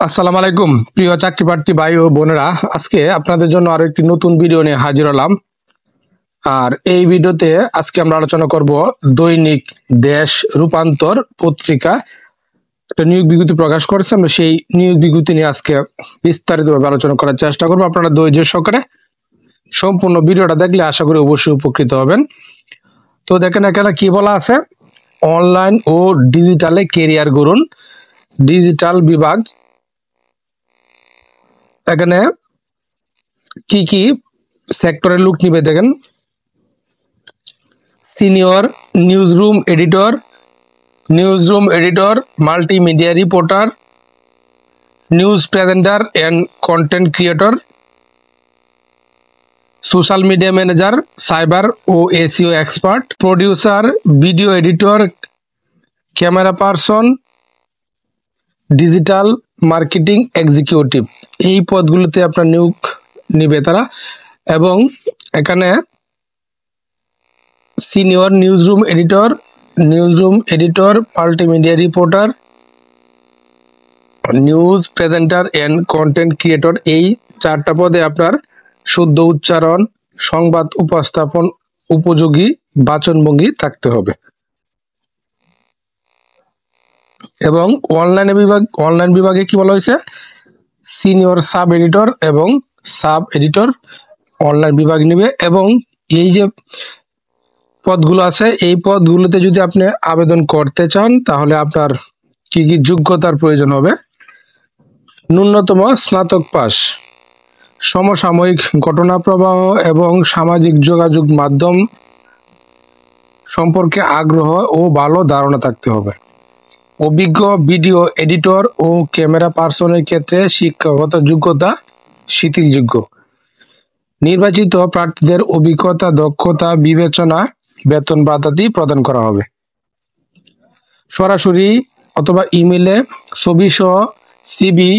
আসসালামু আলাইকুম প্রিয় চাকরি প্রার্থী ভাই ও বোনেরা, আজকে আপনাদের জন্য আরো একটি নতুন ভিডিও নিয়ে হাজির হলাম। আর এই ভিডিওতে আজকে আমরা আলোচনা করব দৈনিক দেশ রূপান্তর পত্রিকা একটা নিয়োগ বিজ্ঞপ্তি প্রকাশ করেছে। আমরা সেই নিয়োগ বিজ্ঞপ্তি নিয়ে আজকে বিস্তারিতভাবে আলোচনা করার চেষ্টা করবো। আপনারা ধৈর্য সহকারে সম্পূর্ণ ভিডিওটা দেখলে আশা করি অবশ্যই উপকৃত হবেন। তো দেখেন এখানে কি বলা আছে, অনলাইন ও ডিজিটালে কেরিয়ার গড়ুন, ডিজিটাল বিভাগ। এখানে কি কি সেক্টরের লোক নিবে দেখেন, senior newsroom editor, multimedia reporter, news presenter and content creator, social media manager, cyber ও SEO expert, producer, video editor, camera person, digital marketing executive. এই পদগুলোতে আপনার নিয়োগ নিবে তারা। এবং এখানে senior newsroom editor, multimedia reporter, news presenter and content creator, এই চারটা পদে আপনার শুদ্ধ উচ্চারণ, সংবাদ উপস্থাপন উপযোগী বাচনভঙ্গি থাকতে হবে। এবং অনলাইন বিভাগে কি বলা হয়েছে, সিনিয়র সাব এডিটর এবং সাব এডিটর অনলাইন বিভাগ নিবে। এবং এই যে পদগুলো আছে, এই পদগুলোতে যদি আপনি আবেদন করতে চান তাহলে আপনার কি কি যোগ্যতার প্রয়োজন হবে। ন্যূনতম স্নাতক পাস, সমসাময়িক ঘটনা প্রবাহ এবং সামাজিক যোগাযোগ মাধ্যম সম্পর্কে আগ্রহ ও ভালো ধারণা থাকতে হবে। অভিজ্ঞ ভিডিও এডিটর ও ক্যামেরা পার্সনের ক্ষেত্রে শিক্ষাগত যোগ্যতা শিথিলযোগ্য। নির্বাচিত প্রার্থীদের অভিজ্ঞতা দক্ষতা বিবেচনা বেতন ভাতাদি প্রদান করা হবে। সরাসরি অথবা ইমেলে ছবি সহ সিবি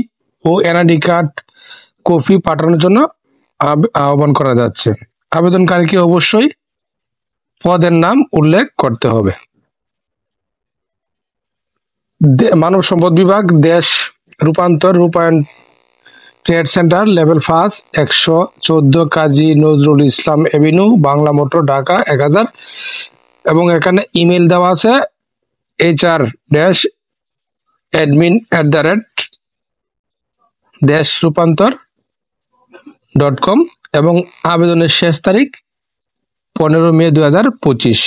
ও এনআইডি কার্ড কপি পাঠানোর জন্য আহ্বান করা যাচ্ছে। আবেদনকারীকে অবশ্যই পদের নাম উল্লেখ করতে হবে। মানব সম্পদ বিভাগ, দেশ রূপায়ণ trade centre, level 5, 114 Kazi Nazrul Islam Avenue, Bangla motor, Dhaka 1000। এবং এখানে ইমেল দেওয়া আছে hr-admin@deshroopantor.com এবং আবেদনের শেষ তারিখ 15 মে 2025।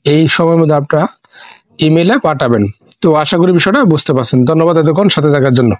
এই সময়ের মধ্যে আপনারা ইমেইলে পাঠাবেন। তো আশা করি বিষয়টা বুঝতে পারছেন। ধন্যবাদ এতক্ষণ সাথে থাকার জন্য।